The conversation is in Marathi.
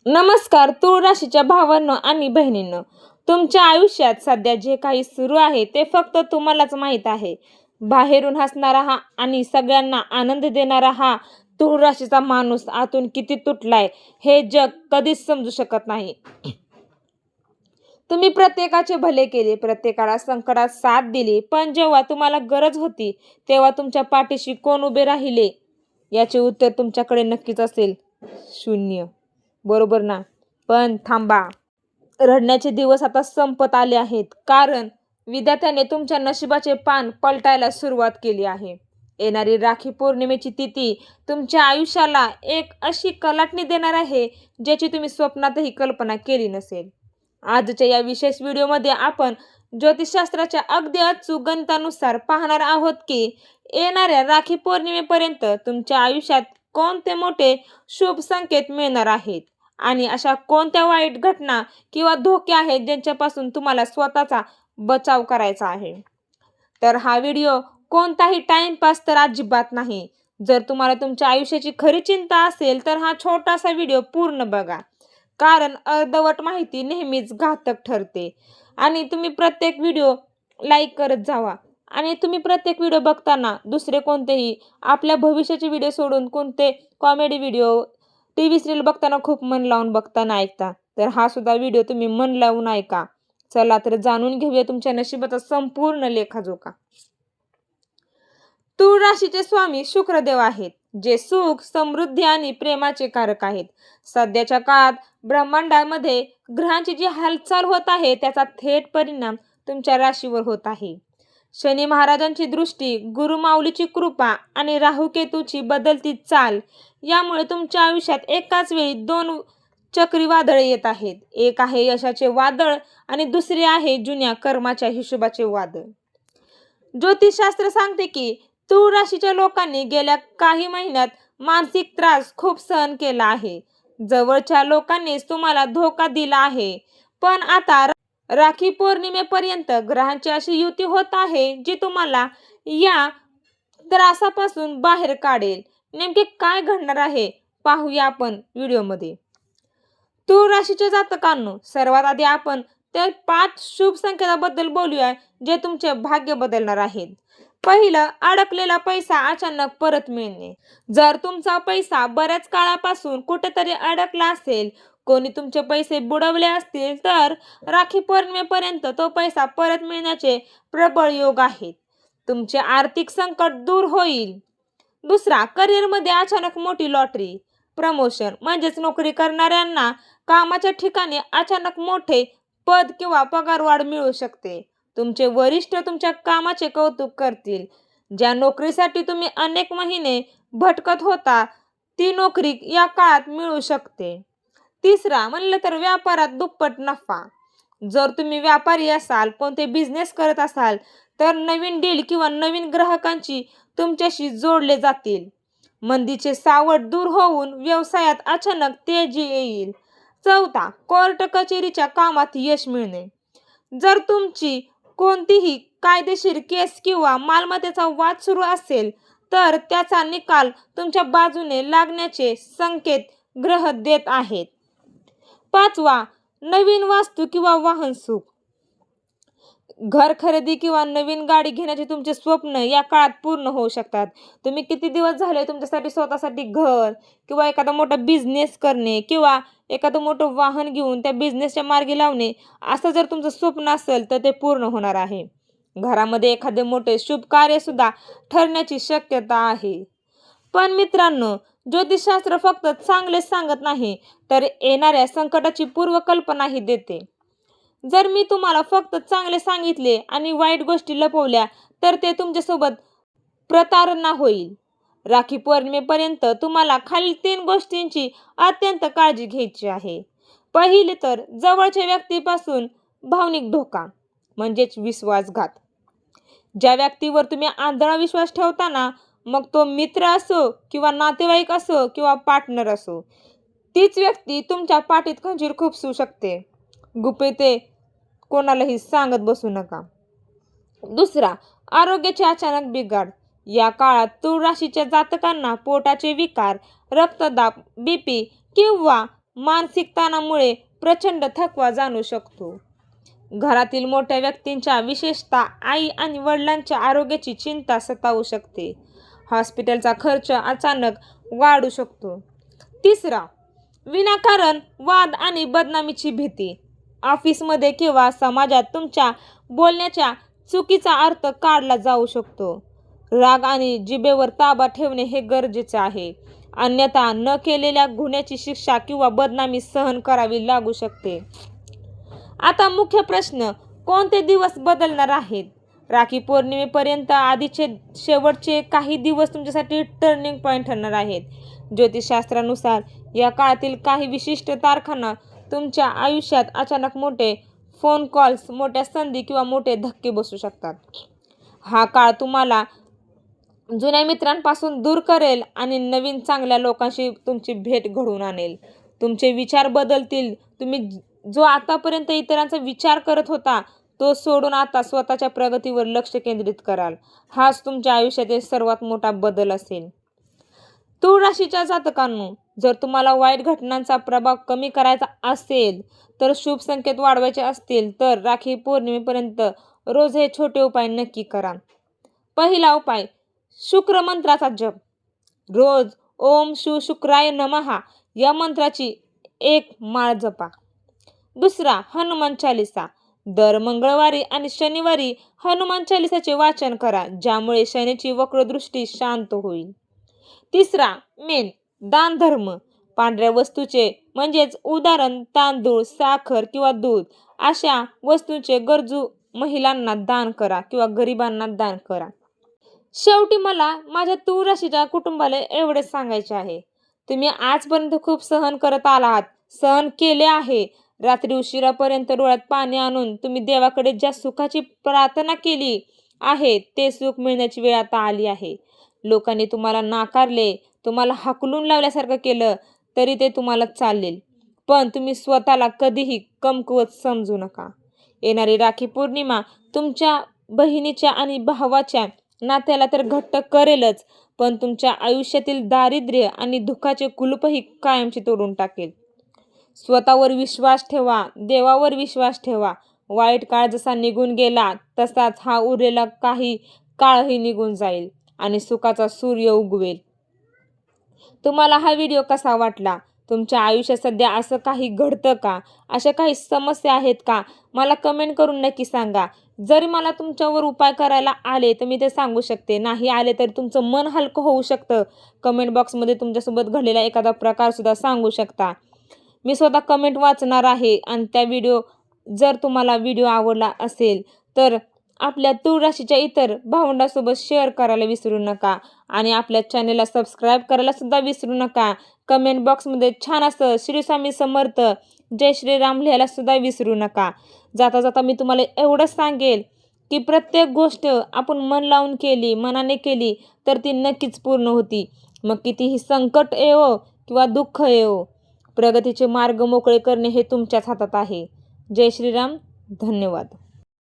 नमस्कार तूळ राशीच्या भावांनो आणि बहिणींनो, तुमच्या आयुष्यात सध्या जे काही सुरू आहे ते फक्त तुम्हालाच माहीत आहे. बाहेरून हसणारा हा आणि सगळ्यांना आनंद देणारा हा तूळ राशीचा माणूस आतून किती तुटलाय हे जग कधीच समजू शकत नाही. तुम्ही प्रत्येकाचे भले केले, प्रत्येकाला संकटात साथ दिली, पण जेव्हा तुम्हाला गरज होती तेव्हा तुमच्या पाठीशी कोण उभे राहिले याचे उत्तर तुमच्याकडे नक्कीच असेल, शून्य. बरोबर ना? पण थांबा, रडण्याचे दिवस आता संपत आले आहेत, कारण विधात्याने तुमच्या नशिबाचे पान पलटायला सुरुवात केली आहे. येणारी राखी पौर्णिमेची तिथी तुमच्या आयुष्याला एक अशी कलाटणी देणार आहे ज्याची तुम्ही स्वप्नातही कल्पना केली नसेल. आजच्या या विशेष व्हिडिओमध्ये आपण ज्योतिषशास्त्राच्या अगदी अचूक गणितानुसार पाहणार आहोत की येणाऱ्या राखी पौर्णिमेपर्यंत तुमच्या आयुष्यात कोणते मोठे शुभ संकेत मिळणार आहेत आणि अशा कोणत्या वाईट घटना किंवा धोके आहेत ज्यांच्यापासून तुम्हाला स्वतःचा बचाव करायचा आहे. तर हा व्हिडिओ कोणताही टाइमपास तर अजिबात नाही. जर तुम्हाला तुमच्या आयुष्याची खरी चिंता असेल तर हा छोटासा व्हिडिओ पूर्ण बघा, कारण अर्धवट माहिती नेहमीच घातक ठरते. आणि तुम्ही प्रत्येक व्हिडिओ लाईक करत जावा, आणि तुम्ही प्रत्येक व्हिडिओ बघताना दुसरे कोणतेही आपल्या भविष्याचे व्हिडिओ सोडून कोणते कॉमेडी व्हिडिओ, टीव्ही सिरियल बघताना खूप मन लावून बघताना ऐकता, तर हा सुद्धा व्हिडिओ तुम्ही मन लावून ऐका. चला तर जाणून घेऊया तुमच्या नशिबाचा संपूर्ण लेखाजोखा. तूळ राशीचे स्वामी शुक्रदेव आहेत, जे सुख, समृद्धी आणि प्रेमाचे कारक आहेत. सध्याच्या काळात ब्रह्मांडामध्ये ग्रहांची जी हालचाल होत आहे त्याचा थेट परिणाम तुमच्या राशीवर होत आहे. शनी महाराजांची दृष्टी, गुरुमाऊलीची कृपा आणि राहुकेतूची बदलती चाल यामुळे तुमच्या आयुष्यात एकाच वेळी दोन चक्रीवादळे येत आहेत. एक आहे यशाचे वादळ आणि दुसरे आहे जुन्या कर्माच्या हिशोबाचे वादळ. ज्योतिषशास्त्र सांगते की तूळ राशीच्या लोकांनी गेल्या काही महिन्यात मानसिक त्रास खूप सहन केला आहे. जवळच्या लोकांनीच तुम्हाला धोका दिला आहे, पण आता राखी पौर्णिमेपर्यंत ग्रहांची अशी युती होत आहे जी तुम्हाला या त्रासापासून बाहेर काढेल. नेमके काय घडणार आहे पाहूया आपण व्हिडिओमध्ये. तूळ राशीच्या जातकांनो, सर्वात आधी आपण त्या 5 शुभ संकेताबद्दल बोलूया जे तुमचे भाग्य बदलणार आहेत. पहिलं, अडकलेला पैसा अचानक परत मिळणे. जर तुमचा पैसा बऱ्याच काळापासून कुठेतरी अडकला असेल, कोणी तुमचे पैसे बुडवले असतील, तर राखी पौर्णिमेपर्यंत तो पैसा परत मिळण्याचे प्रबळ योग आहेत. तुमचे आर्थिक संकट दूर होईल. दुसरा, करिअरमध्ये अचानक मोठी लॉटरी, प्रमोशन म्हणजेच नोकरी करणाऱ्यांना कामाच्या ठिकाणी अचानक मोठे पद किंवा पगारवाढ मिळू शकते. तुमचे वरिष्ठ तुमच्या कामाचे कौतुक करतील. ज्या नोकरीसाठी तुम्ही अनेक महिने भटकत होता ती नोकरी या काळात मिळू शकते. तिसरा म्हणलं तर व्यापारात दुप्पट नफा. जर तुम्ही व्यापारी असाल, कोणते बिझनेस करत असाल, तर नवीन डील किंवा नवीन ग्राहकांची तुमच्याशी जोडले जातील. मंदीचे सावट दूर होऊन व्यवसायात अचानक तेजी येईल. चौथा, कोर्ट कचेरीच्या कामात यश मिळणे. जर तुमची कोणतीही कायदेशीर केस किंवा मालमत्तेचा वाद सुरू असेल तर त्याचा निकाल तुमच्या बाजूने लागण्याचे संकेत ग्रह देत आहेत. पाचवा, नवीन वास्तू किंवा वाहन सुख. घर खरेदी किंवा नवीन गाडी घेण्याचे तुमचे स्वप्न या काळात पूर्ण होऊ शकतात. तुम्ही किती दिवस झाले तुमच्यासाठी स्वतःसाठी घर किंवा एखादा मोठा बिझनेस करणे किंवा एखादं मोठं वाहन घेऊन त्या बिझनेसच्या मार्गी लावणे, असं जर तुमचं स्वप्न असेल तर ते पूर्ण होणार आहे. घरामध्ये एखादे मोठे शुभ कार्य सुद्धा ठरण्याची शक्यता आहे. पण मित्रांनो, ज्योतिषशास्त्र फक्त चांगलेच सांगत नाही तर येणाऱ्या संकटाची पूर्वकल्पनाही देते. जर मी तुम्हाला फक्त चांगले सांगितले आणि वाईट गोष्टी लपवल्या तर ते तुमच्यासोबत प्रतारणा होईल. राखी पौर्णिमेपर्यंत तुम्हाला खालील 3 गोष्टींची अत्यंत काळजी घ्यायची आहे. पहिली तर जवळच्या व्यक्तीपासून भावनिक धोका म्हणजेच विश्वासघात. ज्या व्यक्तीवर तुम्ही आंधळा विश्वास ठेवता ना, मग तो मित्र असो किंवा नातेवाईक असो किंवा पार्टनर असो, तीच व्यक्ती तुमच्या पाठीत खंजीर खुपसू शकते. गुपिते कोणालाही सांगत बसू नका. दुसरा, आरोग्याचे अचानक बिघाड. या काळात तूळ राशीच्या जातकांना पोटाचे विकार, रक्तदाब, बीपी किंवा मानसिक ताणामुळे प्रचंड थकवा जाणवू शकतो. घरातील मोठ्या व्यक्तींच्या विशेषतः आई आणि वडिलांच्या आरोग्याची चिंता सतावू शकते. हॉस्पिटलचा खर्च अचानक वाढू शकतो. तिसरा, विनाकारण वाद आणि बदनामीची भीती. ऑफिसमध्ये किंवा समाजात तुमच्या बोलण्याच्या चुकीचा अर्थ काढला जाऊ शकतो. राग आणि जिभेवर ताबा ठेवणे हे गरजेचे आहे. अन्यथा न केलेल्या गुन्ह्याची शिक्षा किंवा बदनामी सहन करावी लागू शकते. आता मुख्य प्रश्न, कोणते दिवस बदलणार आहेत? राखी पौर्णिमेपर्यंत आधीचे शेवटचे काही दिवस तुमच्यासाठी टर्निंग पॉईंट ठरणार आहेत. ज्योतिषशास्त्रानुसार या काळातील काही विशिष्ट तारखांना तुमच्या आयुष्यात अचानक मोठे फोन कॉल्स, मोठ्या संधी किंवा मोठे धक्के बसू शकतात. हा काळ तुम्हाला जुन्या मित्रांपासून दूर करेल आणि नवीन चांगल्या लोकांशी तुमची भेट घडवून आणेल. तुमचे विचार बदलतील. तुम्ही जो आतापर्यंत इतरांचा विचार करत होता तो सोडून आता स्वतःच्या प्रगतीवर लक्ष केंद्रित कराल. हाच तुमच्या आयुष्यातील सर्वात मोठा बदल असेल. तूळ राशीच्या जातकांनो, जर तुम्हाला वाईट घटनांचा प्रभाव कमी करायचा असेल तर शुभ संकेत वाढवायचे असतील तर राखी पौर्णिमेपर्यंत रोज हे छोटे उपाय नक्की करा. पहिला उपाय, शुक्र मंत्राचा जप. रोज ओम शू शुक्राय नमः या मंत्राची 1 माळ जपा. दुसरा, हनुमान चालीसा. दर मंगळवारी आणि शनिवारी हनुमान चालीसाचे वाचन करा, ज्यामुळे शनीची वक्रदृष्टी शांत होईल. तिसरा, मेन, दान धर्म. पांढऱ्या वस्तूचे म्हणजेच उदाहरण तांदूळ, साखर किंवा दूध अशा वस्तूंचे गरजू महिलांना दान करा किंवा गरिबांना दान करा. शेवटी मला माझ्या तूळ राशीच्या कुटुंबाला एवढेच सांगायचे आहे, तुम्ही आजपर्यंत खूप सहन करत आलात, सहन केले आहे. रात्री उशिरापर्यंत डोळ्यात पाणी आणून तुम्ही देवाकडे ज्या सुखाची प्रार्थना केली आहे ते सुख मिळण्याची वेळ आता आली आहे. लोकांनी तुम्हाला नाकारले, तुम्हाला हाकलून लावल्यासारखं केलं तरी ते तुम्हाला चालेल, पण तुम्ही स्वतःला कधीही कमकुवत समजू नका. येणारी राखी पौर्णिमा तुमच्या बहिणीच्या आणि भावाच्या नात्याला तर घट्ट करेलच, पण तुमच्या आयुष्यातील दारिद्र्य आणि दुःखाचे कुलूपही कायमचे तोडून टाकेल. स्वतःवर विश्वास ठेवा, देवावर विश्वास ठेवा. वाईट काळ जसा निघून गेला तसाच हा उरलेला काही काळही निघून जाईल आणि सुखाचा सूर्य उगवेल. तुम्हाला हा व्हिडिओ कसा वाटला? तुमच्या आयुष्यात सध्या असं काही घडतं का? अशा काही समस्या आहेत का? मला कमेंट करून नक्की सांगा. जरी मला तुमच्यावर उपाय करायला आले तर मी ते सांगू शकते, नाही आले तर तुमचं मन हलकं होऊ शकतं. कमेंट बॉक्समध्ये तुमच्यासोबत घडलेला एखादा प्रकारसुद्धा सांगू शकता. मी स्वतः कमेंट वाचणार आहे आणि त्या जर तुम्हाला व्हिडिओ आवडला असेल तर आपल्या तूळ राशीच्या इतर भावंडांसोबत शेअर करायला विसरू नका आणि आपल्या चॅनेलला सबस्क्राईब करायला सुद्धा विसरू नका. कमेंट बॉक्समध्ये छान असं श्री स्वामी समर्थ, जय श्रीराम लिहायला सुद्धा विसरू नका. जाता जाता मी तुम्हाला एवढंच सांगेल की प्रत्येक गोष्ट आपण मन लावून केली, मनाने केली तर ती नक्कीच पूर्ण होती. मग कितीही संकट येवो किंवा दुःख येवो, प्रगतीचे मार्ग मोकळे करणे हे तुमच्याच हातात आहे. जय श्रीराम. धन्यवाद.